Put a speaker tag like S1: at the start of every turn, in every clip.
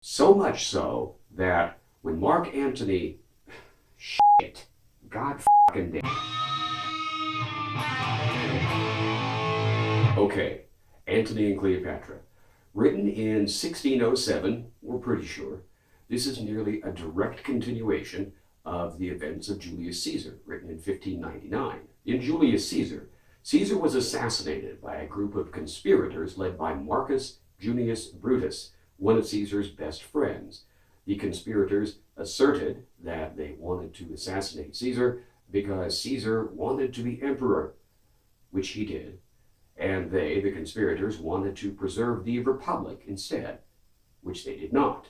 S1: So much so that when Mark Antony, God fucking damn. Okay, Antony and Cleopatra. Written in 1607, we're pretty sure, this is nearly a direct continuation of the events of Julius Caesar, written in 1599. In Julius Caesar, Caesar was assassinated by a group of conspirators led by Marcus Junius Brutus, one of Caesar's best friends. The conspirators asserted that they wanted to assassinate Caesar because Caesar wanted to be emperor, which he did, and they, the conspirators, wanted to preserve the republic instead, which they did not.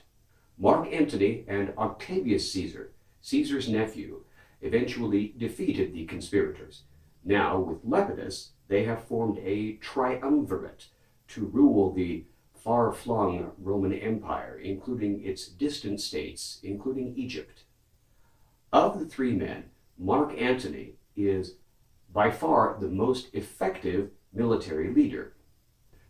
S1: Mark Antony and Octavius Caesar, Caesar's nephew, eventually defeated the conspirators. Now, with Lepidus, they have formed a triumvirate to rule the far-flung Roman Empire, including its distant states, including Egypt. Of the three men, Mark Antony is by far the most effective military leader.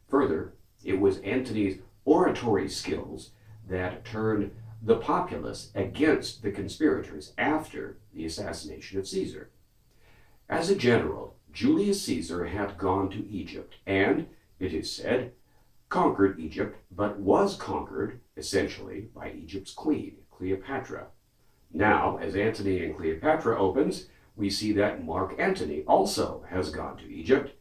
S1: Further, it was Antony's oratory skills that turned the populace against the conspirators after the assassination of Caesar. As a general, Julius Caesar had gone to Egypt and, it is said, conquered Egypt, but was conquered, essentially, by Egypt's queen, Cleopatra. Now, as Antony and Cleopatra opens, we see that Mark Antony also has gone to Egypt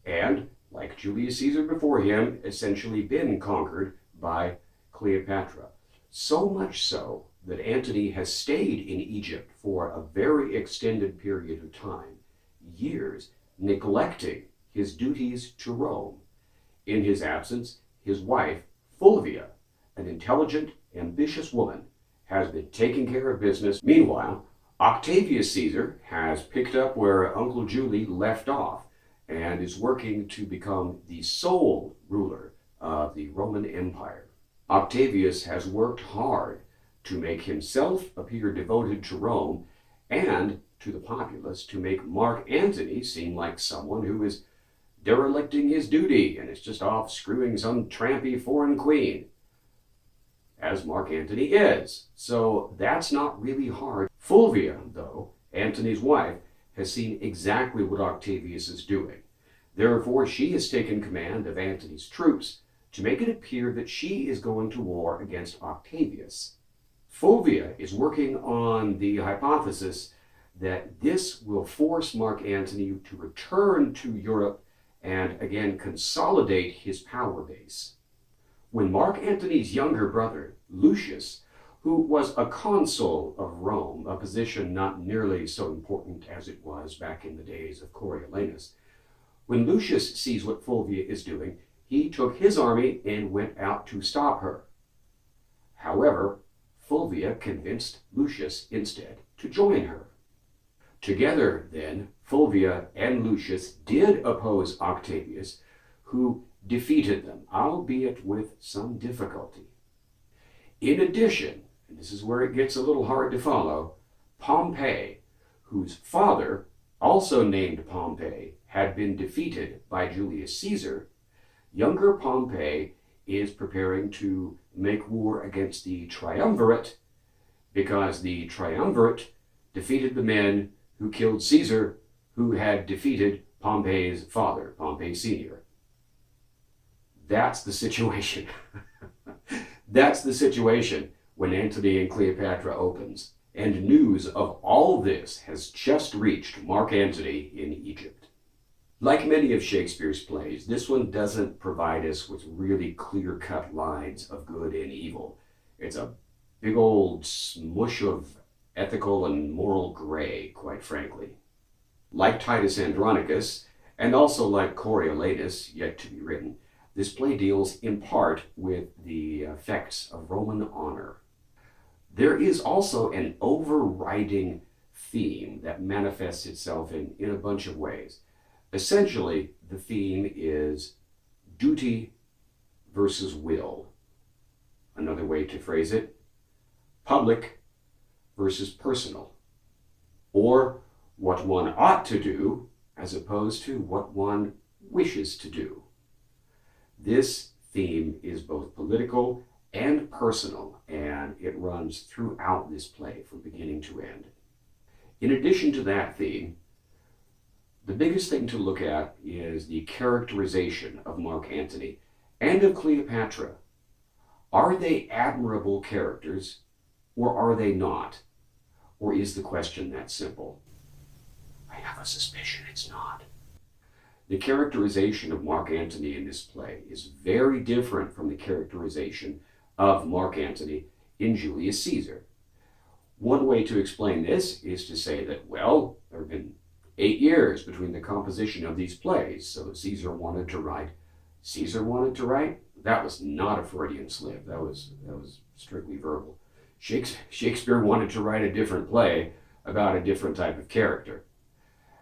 S1: and, like Julius Caesar before him, essentially been conquered by Cleopatra. So much so that Antony has stayed in Egypt for a very extended period of time, years, neglecting his duties to Rome. In his absence, his wife, Fulvia, an intelligent, ambitious woman, has been taking care of business. Meanwhile, Octavius Caesar has picked up where Uncle Julie left off and is working to become the sole ruler of the Roman Empire. Octavius has worked hard to make himself appear devoted to Rome and to the populace to make Mark Antony seem like someone who is derelicting his duty and is just off screwing some trampy foreign queen, as Mark Antony is. So that's not really hard. Fulvia, though, Antony's wife, has seen exactly what Octavius is doing. Therefore, she has taken command of Antony's troops to make it appear that she is going to war against Octavius. Fulvia is working on the hypothesis that this will force Mark Antony to return to Europe and again consolidate his power base. When Mark Antony's younger brother, Lucius, who was a consul of Rome, a position not nearly so important as it was back in the days of Coriolanus, when Lucius sees what Fulvia is doing, he took his army and went out to stop her. However, Fulvia convinced Lucius instead to join her. Together, then, Fulvia and Lucius did oppose Octavius, who defeated them, albeit with some difficulty. In addition, and this is where it gets a little hard to follow, Pompey, whose father, also named Pompey, had been defeated by Julius Caesar, younger Pompey is preparing to make war against the triumvirate because the triumvirate defeated the men who killed Caesar, who had defeated Pompey's father, Pompey Sr. That's the situation. That's the situation when Antony and Cleopatra opens, and news of all this has just reached Mark Antony in Egypt. Like many of Shakespeare's plays, this one doesn't provide us with really clear-cut lines of good and evil. It's a big old smush of ethical and moral gray, quite frankly. Like Titus Andronicus, and also like Coriolanus, yet to be written, this play deals in part with the effects of Roman honor. There is also an overriding theme that manifests itself in a bunch of ways. Essentially, the theme is duty versus will. Another way to phrase it, public versus personal. Or what one ought to do as opposed to what one wishes to do. This theme is both political and personal, and it runs throughout this play from beginning to end. In addition to that theme, the biggest thing to look at is the characterization of Mark Antony and of Cleopatra. Are they admirable characters, or are they not? Or is the question that simple? I have a suspicion it's not. The characterization of Mark Antony in this play is very different from the characterization of Mark Antony in Julius Caesar. One way to explain this is to say that, well, there have been 8 years between the composition of these plays, so Caesar wanted to write. Caesar wanted to write? That was not a Freudian slip. That was strictly verbal. Shakespeare wanted to write a different play about a different type of character.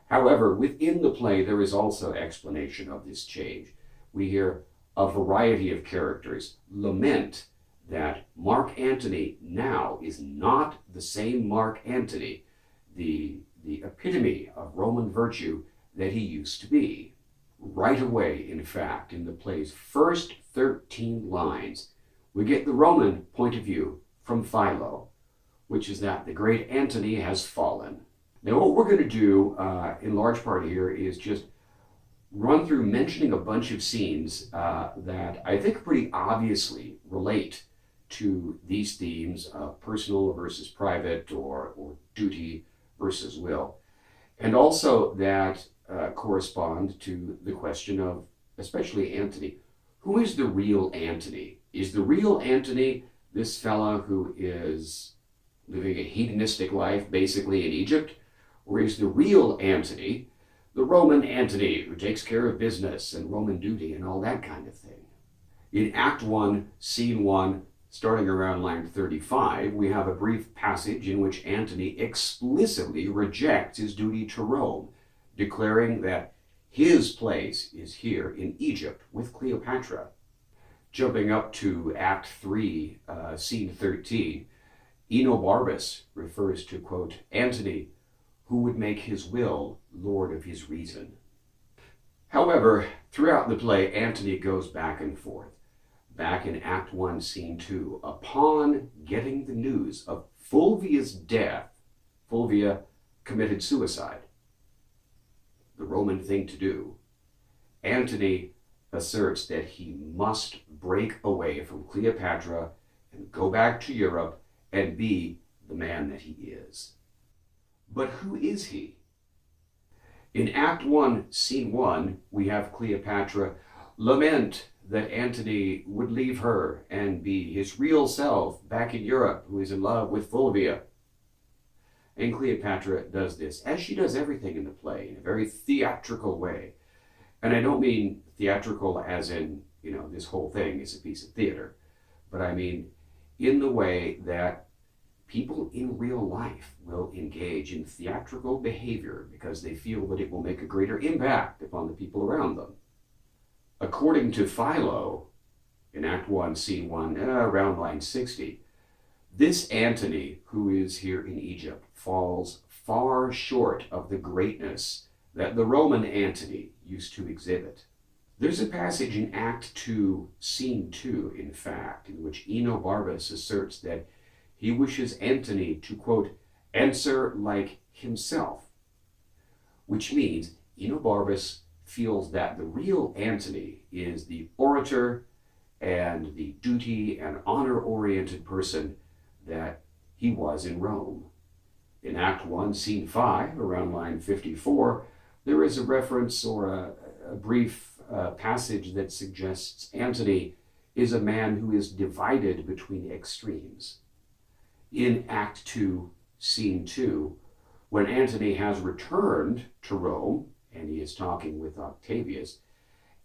S1: However, within the play, there is also explanation of this change. We hear a variety of characters lament that Mark Antony now is not the same Mark Antony, the epitome of Roman virtue that he used to be. Right away, in fact, in the play's first 13 lines, we get the Roman point of view from Philo, which is that the great Antony has fallen. Now, what we're going to do in large part here is just run through mentioning a bunch of scenes that I think pretty obviously relate to these themes of personal versus private, or duty versus will, and also that correspond to the question of, especially Antony, who is the real Antony? Is the real Antony this fella who is living a hedonistic life basically in Egypt? Or is the real Antony the Roman Antony who takes care of business and Roman duty and all that kind of thing? In Act 1, Scene 1, starting around line 35, we have a brief passage in which Antony explicitly rejects his duty to Rome, declaring that his place is here in Egypt with Cleopatra. Jumping up to Act 3, Scene 13, Enobarbus refers to, quote, Antony, who would make his will lord of his reason. However, throughout the play, Antony goes back and forth. Back in Act 1, Scene 2, upon getting the news of Fulvia's death, Fulvia committed suicide. The Roman thing to do. Antony asserts that he must break away from Cleopatra and go back to Europe and be the man that he is. But who is he? In Act 1, Scene 1, we have Cleopatra lament that Antony would leave her and be his real self back in Europe, who is in love with Fulvia. And Cleopatra does this, as she does everything in the play, in a very theatrical way. And I don't mean theatrical as in, this whole thing is a piece of theater, but I mean in the way that people in real life will engage in theatrical behavior because they feel that it will make a greater impact upon the people around them. According to Philo, in Act 1, Scene 1, around line 60, this Antony, who is here in Egypt, falls far short of the greatness that the Roman Antony used to exhibit. There's a passage in Act 2, Scene 2, in fact, in which Enobarbus asserts that he wishes Antony to, quote, answer like himself, which means Enobarbus feels that the real Antony is the orator and the duty and honor-oriented person that he was in Rome. In Act 1, Scene 5, around line 54, there is a reference or a brief passage that suggests Antony is a man who is divided between extremes. In Act 2, Scene 2, when Antony has returned to Rome, and he is talking with Octavius,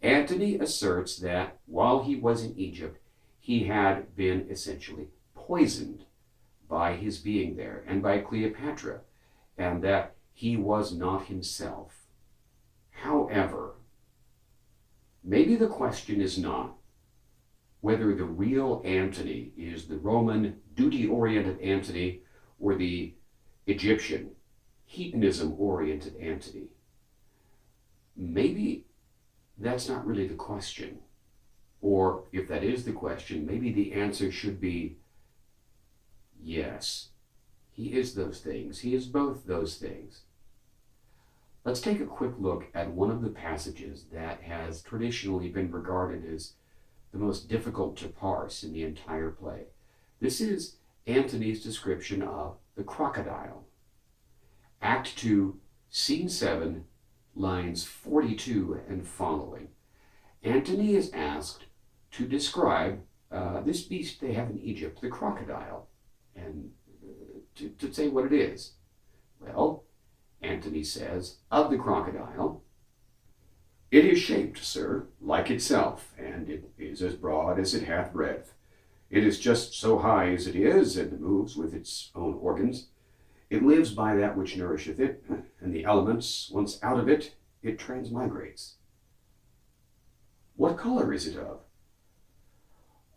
S1: Antony asserts that while he was in Egypt, he had been essentially poisoned by his being there and by Cleopatra, and that he was not himself. However, maybe the question is not whether the real Antony is the Roman duty-oriented Antony or the Egyptian hedonism-oriented Antony. Maybe that's not really the question. Or if that is the question, maybe the answer should be yes. He is those things. He is both those things. Let's take a quick look at one of the passages that has traditionally been regarded as the most difficult to parse in the entire play. This is Antony's description of the crocodile. Act 2, Scene 7, lines 42 and following. Antony is asked to describe this beast they have in Egypt, the crocodile, and to say what it is. Well, Antony says of the crocodile, "It is shaped, sir, like itself, and it is as broad as it hath breadth. It is just so high as it is, and moves with its own organs. It lives by that which nourisheth it, and the elements, once out of it, it transmigrates." What color is it of?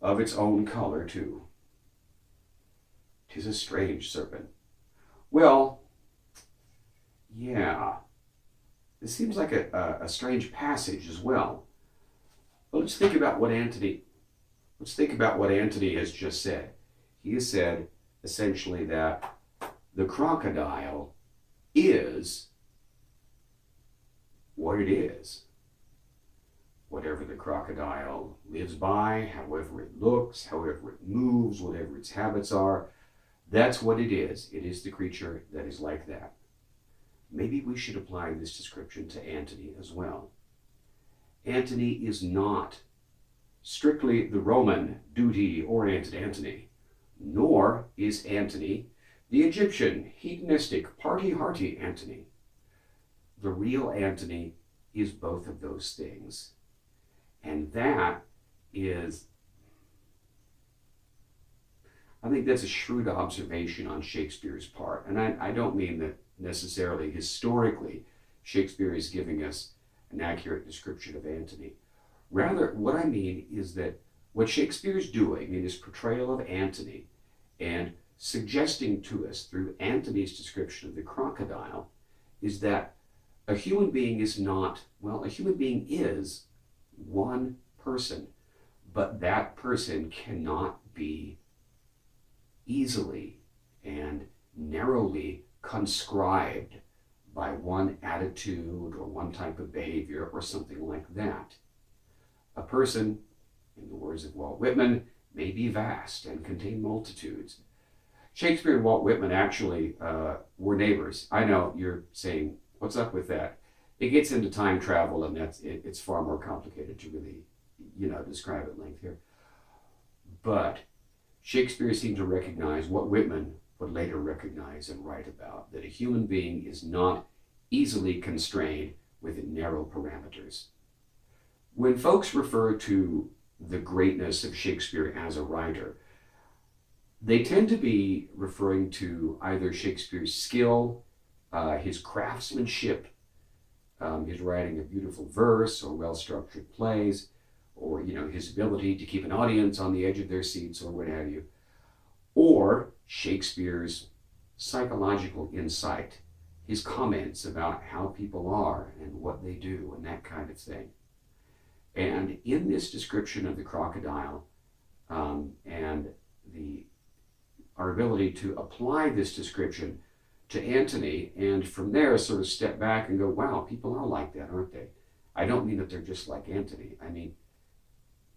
S1: Of its own color, too. 'Tis a strange serpent. Well, yeah, this seems like a strange passage as well. But let's think about what Antony has just said. He has said essentially that the crocodile is what it is. Whatever the crocodile lives by, however it looks, however it moves, whatever its habits are, that's what it is. It is the creature that is like that. Maybe we should apply this description to Antony as well. Antony is not strictly the Roman duty-oriented Antony, nor is Antony the Egyptian, hedonistic, party-hearty Antony. The real Antony is both of those things. And that is, I think that's a shrewd observation on Shakespeare's part. And I don't mean that necessarily historically Shakespeare is giving us an accurate description of Antony. Rather, what I mean is that what Shakespeare's doing in his portrayal of Antony and suggesting to us through Antony's description of the crocodile is that a human being is not, well, a human being is one person, but that person cannot be easily and narrowly conscribed by one attitude or one type of behavior or something like that. A person, in the words of Walt Whitman, may be vast and contain multitudes. Shakespeare and Walt Whitman actually were neighbors. I know you're saying, what's up with that? It gets into time travel, and it's far more complicated to really, describe at length here. But Shakespeare seemed to recognize what Whitman would later recognize and write about, that a human being is not easily constrained within narrow parameters. When folks refer to the greatness of Shakespeare as a writer, they tend to be referring to either Shakespeare's skill, his craftsmanship, his writing of beautiful verse or well-structured plays, or his ability to keep an audience on the edge of their seats or what have you, or Shakespeare's psychological insight, his comments about how people are and what they do and that kind of thing. And in this description of the crocodile and our ability to apply this description to Antony, and from there sort of step back and go, wow, people are like that, aren't they? I don't mean that they're just like Antony. I mean,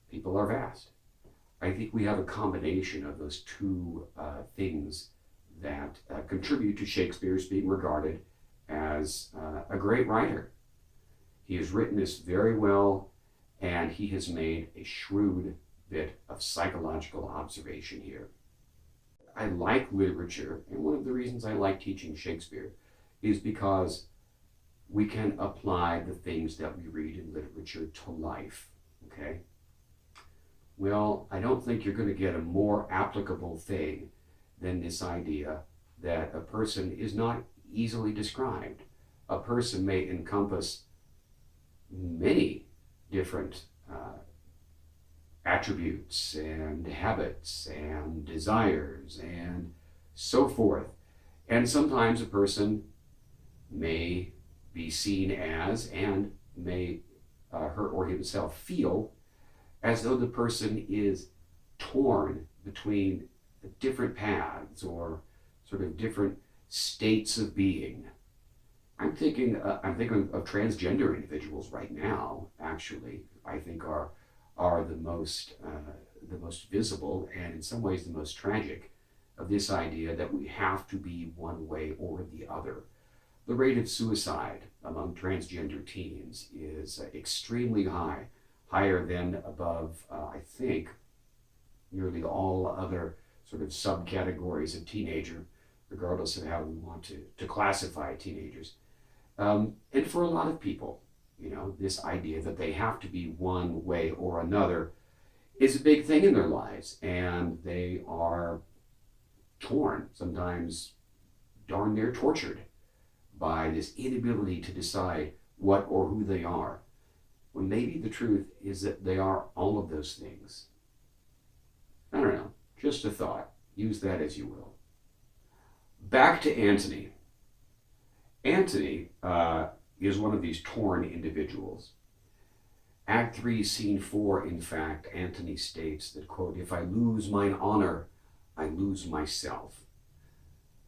S1: people are vast. I think we have a combination of those two things that contribute to Shakespeare's being regarded as a great writer. He has written this very well, and he has made a shrewd bit of psychological observation here. I like literature, and one of the reasons I like teaching Shakespeare is because we can apply the things that we read in literature to life, okay? Well, I don't think you're going to get a more applicable thing than this idea that a person is not easily described. A person may encompass many different attributes and habits and desires and so forth. And sometimes a person may be seen as, and may her or himself feel, as though the person is torn between different paths or sort of different states of being. I'm thinking of transgender individuals right now. Actually, I think are the most visible and in some ways the most tragic of this idea that we have to be one way or the other. The rate of suicide among transgender teens is extremely high, higher than above, I think, nearly all other sort of subcategories of teenager, regardless of how we want to classify teenagers. And for a lot of people, this idea that they have to be one way or another is a big thing in their lives, and they are torn, sometimes darn near tortured, by this inability to decide what or who they are, when maybe the truth is that they are all of those things. I don't know, just a thought. Use that as you will. Back to Antony. Antony is one of these torn individuals. Act 3, Scene 4, in fact, Antony states that, quote, "If I lose mine honor, I lose myself."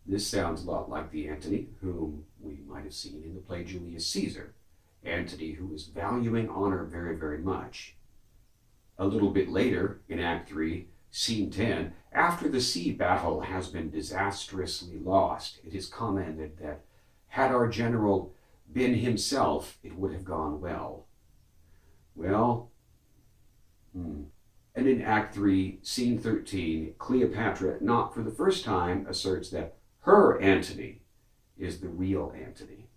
S1: This sounds a lot like the Antony whom we might have seen in the play Julius Caesar. Antony who was valuing honor very, very much. A little bit later, in Act 3, Scene 10, after the sea battle has been disastrously lost, it is commented that had our general been himself, it would have gone well. Well, And in Act 3, Scene 13, Cleopatra, not for the first time, asserts that her Antony is the real Antony.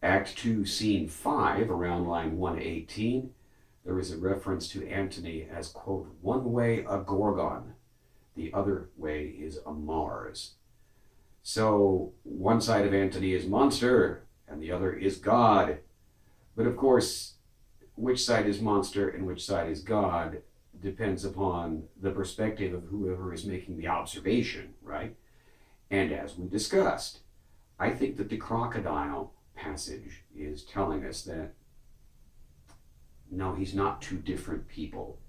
S1: Act 2, Scene 5, around line 118, there is a reference to Antony as, quote, "one way a Gorgon, the other way is a Mars." So one side of Antony is monster, and the other is God. But of course, which side is monster and which side is God depends upon the perspective of whoever is making the observation, right? And as we discussed, I think that the crocodile passage is telling us that no, he's not two different people.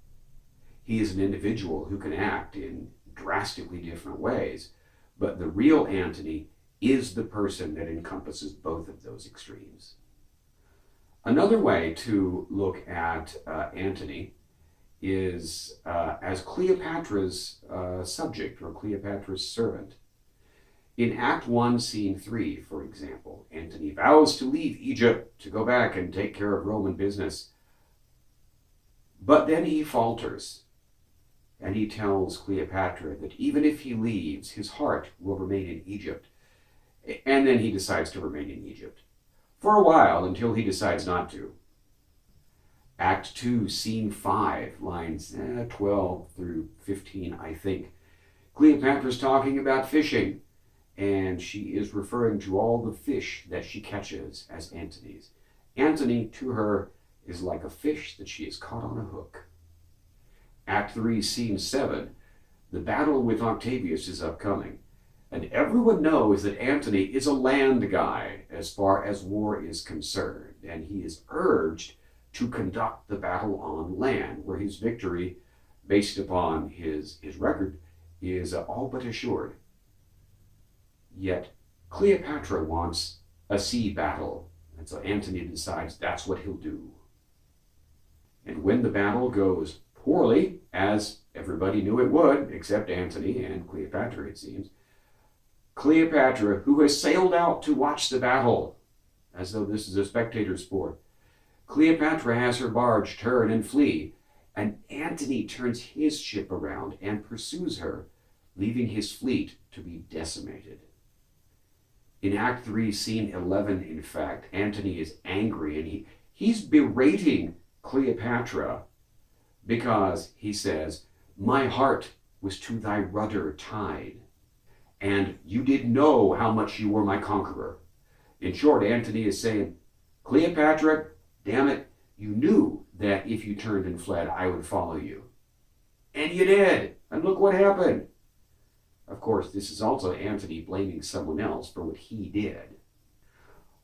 S1: He is an individual who can act in drastically different ways, but the real Antony is the person that encompasses both of those extremes. Another way to look at Antony is as Cleopatra's subject or Cleopatra's servant. In Act 1, Scene 3, for example, Antony vows to leave Egypt to go back and take care of Roman business. But then he falters, and he tells Cleopatra that even if he leaves, his heart will remain in Egypt. And then he decides to remain in Egypt for a while until he decides not to. Act 2, Scene 5, lines 12 through 15, I think. Cleopatra's talking about fishing, and she is referring to all the fish that she catches as Antony's. Antony, to her, is like a fish that she has caught on a hook. Act 3, Scene 7, the battle with Octavius is upcoming, and everyone knows that Antony is a land guy as far as war is concerned, and he is urged to conduct the battle on land, where his victory, based upon his record, is all but assured. Yet Cleopatra wants a sea battle, and so Antony decides that's what he'll do. And when the battle goes poorly, as everybody knew it would, except Antony and Cleopatra, it seems, Cleopatra, who has sailed out to watch the battle, as though this is a spectator sport, Cleopatra has her barge turn and flee, and Antony turns his ship around and pursues her, leaving his fleet to be decimated. In Act 3, Scene 11, in fact, Antony is angry, and he's berating Cleopatra because he says, "My heart was to thy rudder tied, and you did know how much you were my conqueror." In short, Antony is saying, "Cleopatra, damn it, you knew that if you turned and fled, I would follow you. And you did, and look what happened." Of course, this is also Antony blaming someone else for what he did.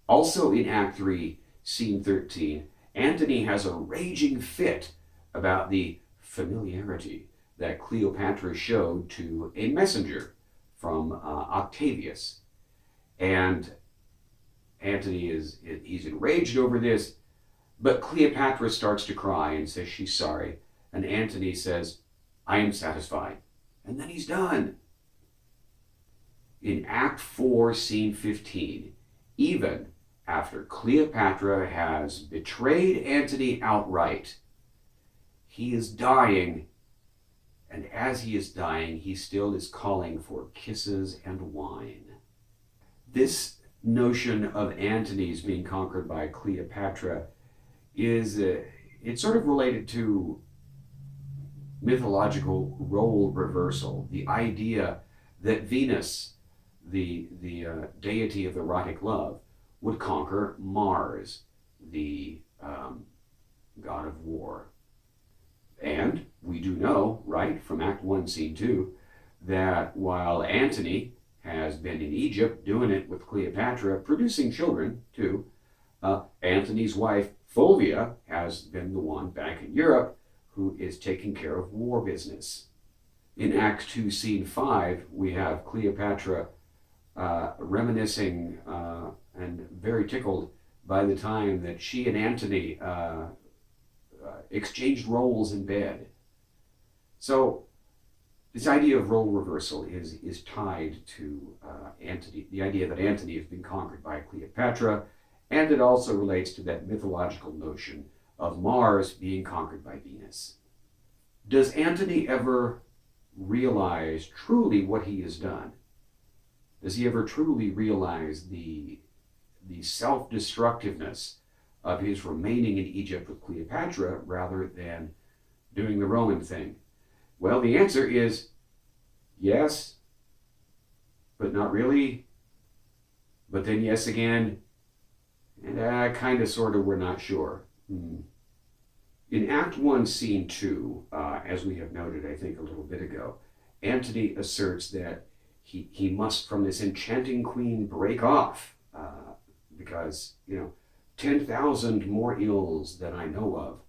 S1: Also in Act 3, Scene 13, Antony has a raging fit about the familiarity that Cleopatra showed to a messenger from Octavius. And Antony he's enraged over this, but Cleopatra starts to cry and says she's sorry. And Antony says, I am satisfied. And then he's done. In Act 4, Scene 15, even after Cleopatra has betrayed Antony outright, he is dying, and as he is dying, he still is calling for kisses and wine. This notion of Antony's being conquered by Cleopatra is it's sort of related to mythological role reversal, the idea that Venus, the deity of erotic love, would conquer Mars, the god of war. And we do know, right, from Act 1, Scene 2, that while Antony has been in Egypt doing it with Cleopatra, producing children too, Antony's wife Fulvia has been the one back in Europe who is taking care of war business. In Act 2, Scene 5, we have Cleopatra reminiscing and very tickled by the time that she and Antony exchanged roles in bed. So this idea of role reversal is tied to Antony, the idea that Antony has been conquered by Cleopatra, and it also relates to that mythological notion of Mars being conquered by Venus. Does Antony ever realize truly what he has done? Does he ever truly realize the self-destructiveness of his remaining in Egypt with Cleopatra rather than doing the Roman thing? Well, the answer is yes, but not really. But then yes again, and kind of, sort of, we're not sure. In Act 1, Scene 2, as we have noted, I think, a little bit ago, Antony asserts that he must, from this enchanting queen, break off because, 10,000 more ills than I know of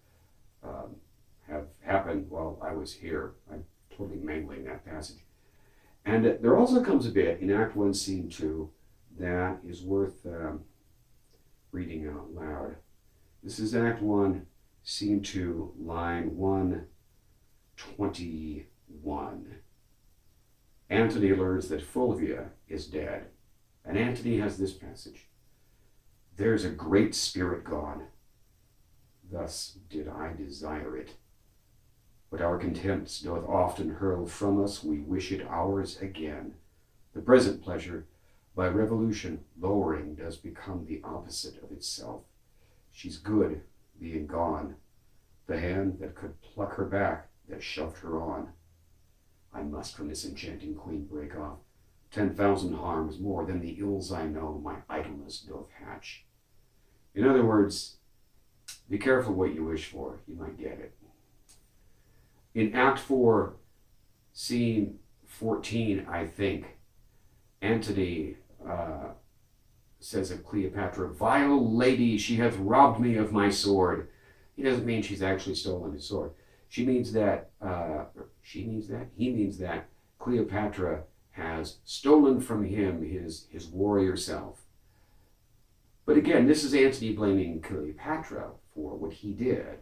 S1: have happened while I was here. I'm totally mangling that passage. And there also comes a bit in Act 1, Scene 2 that is worth reading out loud. This is Act 1, Scene 2, line 121. Antony learns that Fulvia is dead, and Antony has this passage. There's a great spirit gone. Thus did I desire it. But our contempts doth often hurl from us, we wish it ours again. The present pleasure, by revolution lowering, does become the opposite of itself. She's good, being gone. The hand that could pluck her back, that shoved her on. I must from this enchanting queen break off. 10,000 harms more than the ills I know my idleness doth hatch. In other words, be careful what you wish for, you might get it. In Act 4, Scene 14, I think, Antony says of Cleopatra, vile lady, she hath robbed me of my sword. He doesn't mean she's actually stolen his sword. He means that Cleopatra has stolen from him his warrior self. But again, this is Antony blaming Cleopatra for what he did.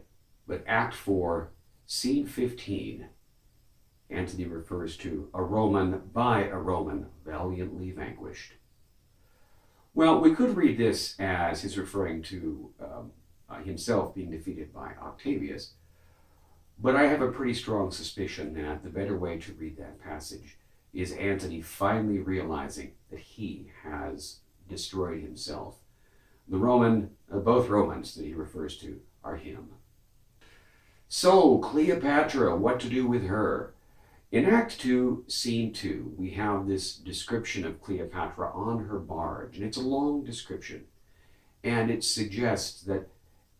S1: But Act 4, Scene 15, Antony refers to a Roman by a Roman valiantly vanquished. Well, we could read this as he's referring to himself being defeated by Octavius, but I have a pretty strong suspicion that the better way to read that passage is Antony finally realizing that he has destroyed himself. The both Romans that he refers to are him. So, Cleopatra, what to do with her? In Act 2, Scene 2, we have this description of Cleopatra on her barge, and it's a long description, and it suggests that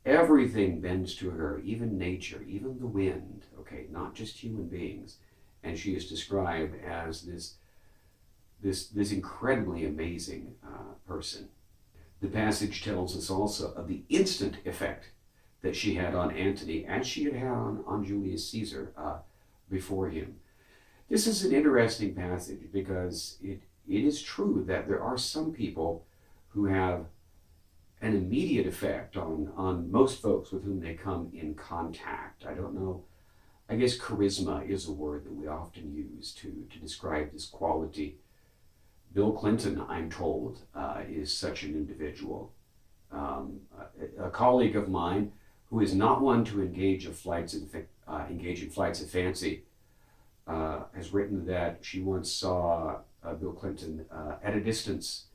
S1: everything bends to her, even nature, even the wind, okay, not just human beings, and she is described as this incredibly amazing person. The passage tells us also of the instant effect that she had on Antony as she had on Julius Caesar before him. This is an interesting passage because it is true that there are some people who have an immediate effect on most folks with whom they come in contact. I don't know. I guess charisma is a word that we often use to describe this quality. Bill Clinton, I'm told, is such an individual. A colleague of mine who is not one to engage in flights of fancy has written that she once saw Bill Clinton at a distance,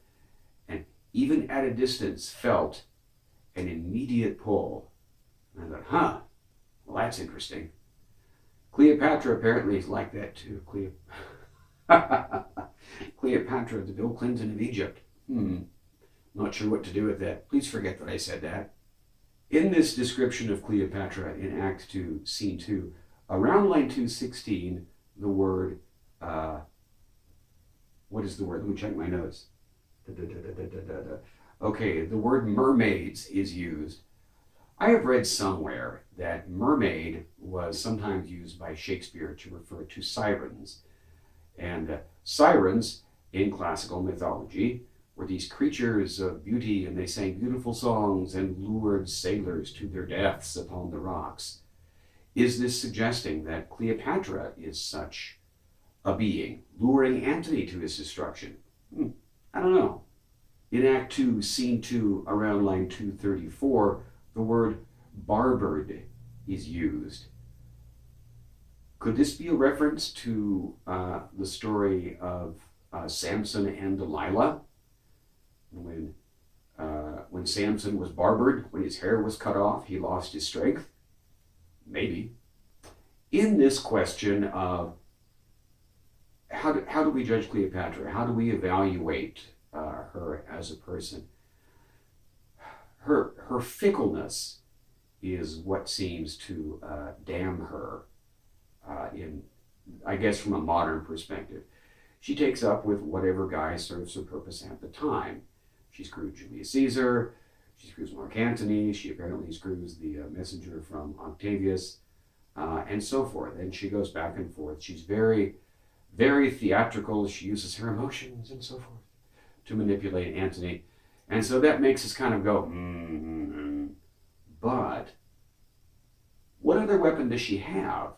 S1: and even at a distance felt an immediate pull. And I thought, well, that's interesting. Cleopatra apparently is like that too. Cleopatra, the Bill Clinton of Egypt. Not sure what to do with that. Please forget that I said that. In this description of Cleopatra in Act 2, Scene 2, around line 216, the word, what is the word? Let me check my notes. Okay, the word mermaids is used. I have read somewhere that mermaid was sometimes used by Shakespeare to refer to sirens. And sirens in classical mythology were these creatures of beauty, and they sang beautiful songs and lured sailors to their deaths upon the rocks. Is this suggesting that Cleopatra is such a being, luring Antony to his destruction? I don't know. In Act 2, Scene 2, around line 234, the word barbered is used. Could this be a reference to the story of Samson and Delilah? When Samson was barbered, when his hair was cut off, he lost his strength? Maybe. In this question of how do we judge Cleopatra? How do we evaluate her as a person? Her fickleness is what seems to damn her I guess from a modern perspective. She takes up with whatever guy serves her purpose at the time. She screwed Julius Caesar, she screws Mark Antony, she apparently screws the messenger from Octavius, and so forth. And she goes back and forth. She's very, very theatrical. She uses her emotions and so forth to manipulate Antony. And so that makes us kind of go, But what other weapon does she have?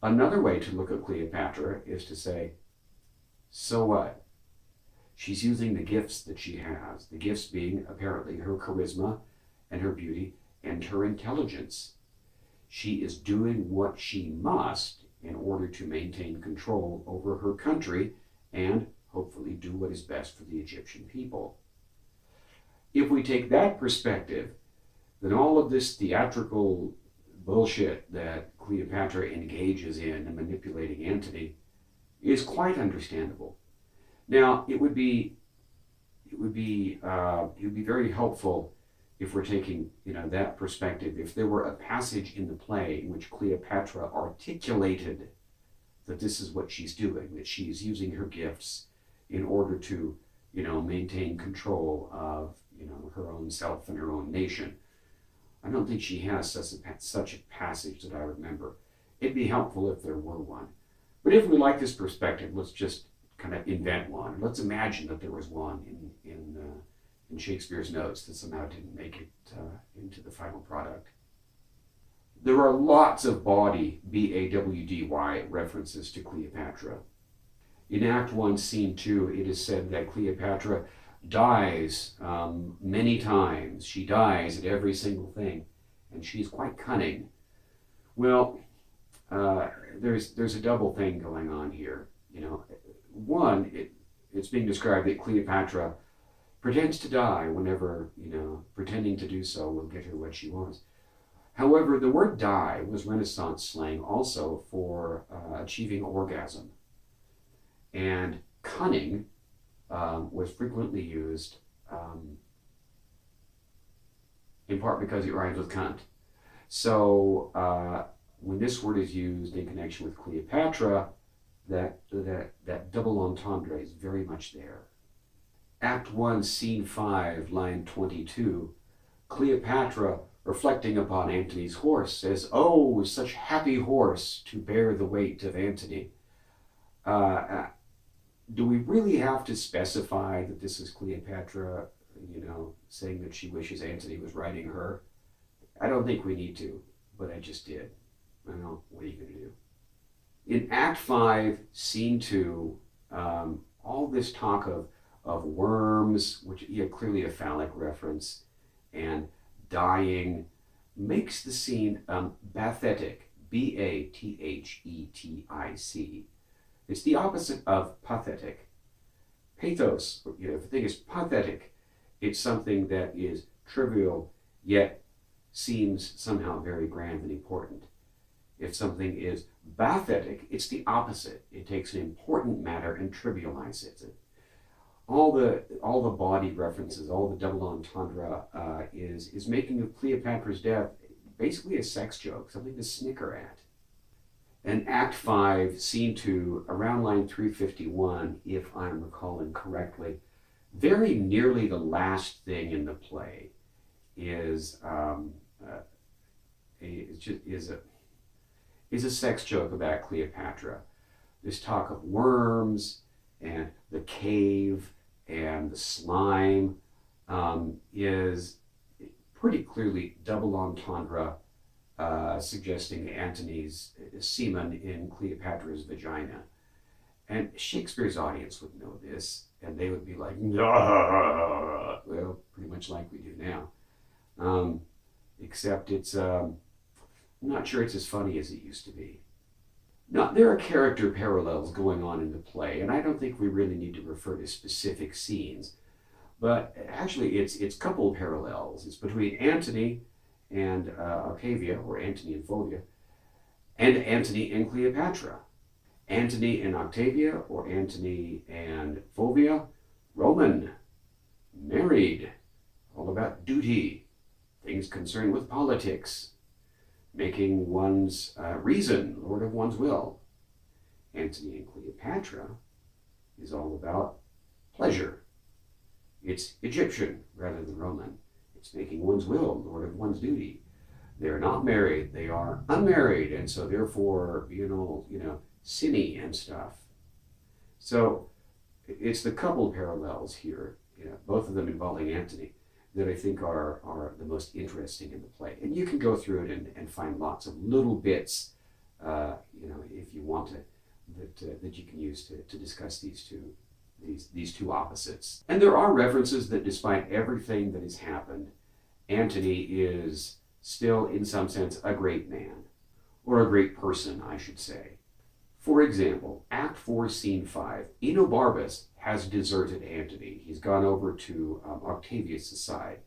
S1: Another way to look at Cleopatra is to say, so what? She's using the gifts that she has, the gifts being apparently her charisma and her beauty and her intelligence. She is doing what she must in order to maintain control over her country and hopefully do what is best for the Egyptian people. If we take that perspective, then all of this theatrical bullshit that Cleopatra engages in manipulating Antony is quite understandable. Now, it would be very helpful if we're taking that perspective. If there were a passage in the play in which Cleopatra articulated that this is what she's doing, that she's using her gifts in order to maintain control of her own self and her own nation. I don't think she has such a passage that I remember. It'd be helpful if there were one. But if we like this perspective, let's just kind of invent one. Let's imagine that there was one in Shakespeare's notes that somehow didn't make it into the final product. There are lots of bawdy, B-A-W-D-Y, references to Cleopatra. In Act 1, Scene 2, it is said that Cleopatra dies many times. She dies at every single thing, and she's quite cunning. Well, there's a double thing going on here. One, it's being described that Cleopatra pretends to die whenever, pretending to do so will get her what she wants. However, the word die was Renaissance slang also for achieving orgasm. And cunning was frequently used in part because it rhymes with cunt. So when this word is used in connection with Cleopatra, that double entendre is very much there. Act 1, Scene 5, line 22, Cleopatra reflecting upon Antony's horse, says, "Oh, such happy horse to bear the weight of Antony." Do we really have to specify that this is Cleopatra, saying that she wishes Antony was riding her? I don't think we need to, but I just did. Well, what are you going to do? In Act 5, Scene 2, all this talk of worms, which clearly a phallic reference, and dying, makes the scene bathetic, Bathetic. It's the opposite of pathetic. Pathos, if a thing is pathetic, it's something that is trivial, yet seems somehow very grand and important. If something is bathetic, it's the opposite. It takes an important matter and trivializes it. All the body references, all the double entendre is making of Cleopatra's death basically a sex joke, something to snicker at. And Act 5, Scene 2, around line 351, if I'm recalling correctly, very nearly the last thing in the play is a sex joke about Cleopatra. This talk of worms and the cave and the slime is pretty clearly double entendre, suggesting Antony's semen in Cleopatra's vagina. And Shakespeare's audience would know this, and they would be like, "Nah." Well, pretty much like we do now. Except it's, I'm not sure it's as funny as it used to be. Now, there are character parallels going on in the play, and I don't think we really need to refer to specific scenes, but actually it's couple parallels. It's between Antony and Octavia, or Antony and Fulvia, and Antony and Cleopatra. Antony and Octavia, or Antony and Fulvia, Roman, married, all about duty, things concerned with politics, making one's reason lord of one's will. Antony and Cleopatra is all about pleasure. It's Egyptian rather than Roman. It's making one's will lord of one's duty. They're not married, they are unmarried, and so therefore, sinny and stuff. So it's the couple parallels here, both of them involving Antony, that I think are the most interesting in the play. And you can go through it and find lots of little bits, if you want to, that you can use to discuss these two opposites. And there are references that despite everything that has happened, Antony is still, in some sense, a great man, or a great person, I should say. For example, Act 4, Scene 5, Enobarbus has deserted Antony. He's gone over to Octavius' side.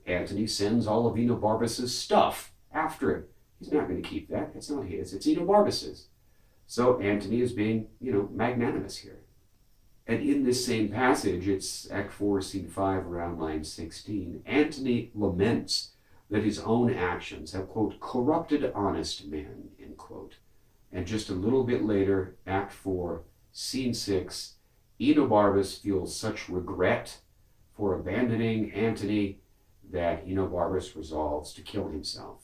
S1: Antony sends all of Enobarbus' stuff after him. He's not going to keep that. It's not his. It's Enobarbus'. So Antony is being, magnanimous here. And in this same passage, it's Act 4, Scene 5, around line 16, Antony laments that his own actions have, quote, corrupted honest men, end quote. And just a little bit later, Act 4, Scene 6, Enobarbus feels such regret for abandoning Antony that Enobarbus resolves to kill himself.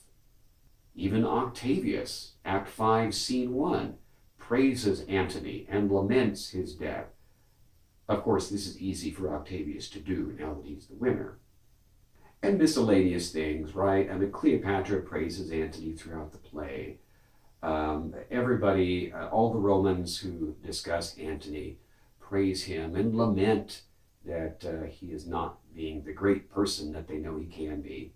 S1: Even Octavius, Act 5, Scene 1, praises Antony and laments his death. Of course, this is easy for Octavius to do now that he's the winner. And miscellaneous things, right? I mean, Cleopatra praises Antony throughout the play. Everybody, all the Romans who discuss Antony, praise him and lament that he is not being the great person that they know he can be.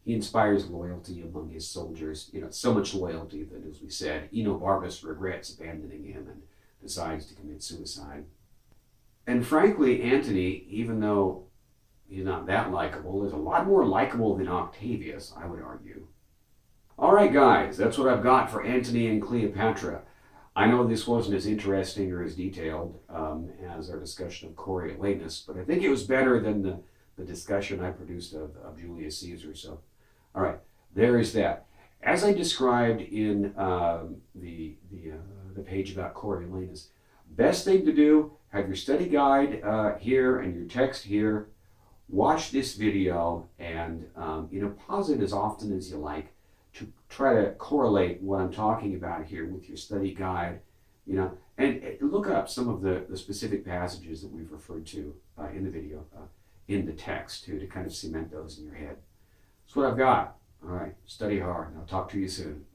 S1: He inspires loyalty among his soldiers, so much loyalty that, as we said, Enobarbus regrets abandoning him and decides to commit suicide. And frankly, Antony, even though he's not that likable, is a lot more likable than Octavius, I would argue. All right, guys, that's what I've got for Antony and Cleopatra. I know this wasn't as interesting or as detailed as our discussion of Coriolanus, but I think it was better than the discussion I produced of Julius Caesar. So, all right, there is that. As I described in the page about Coriolanus, best thing to do, have your study guide here and your text here. watch this video and pause it as often as you like to try to correlate what I'm talking about here with your study guide, and look up some of the specific passages that we've referred to in the video, in the text too, to kind of cement those in your head. That's what I've got. All right, study hard, and I'll talk to you soon.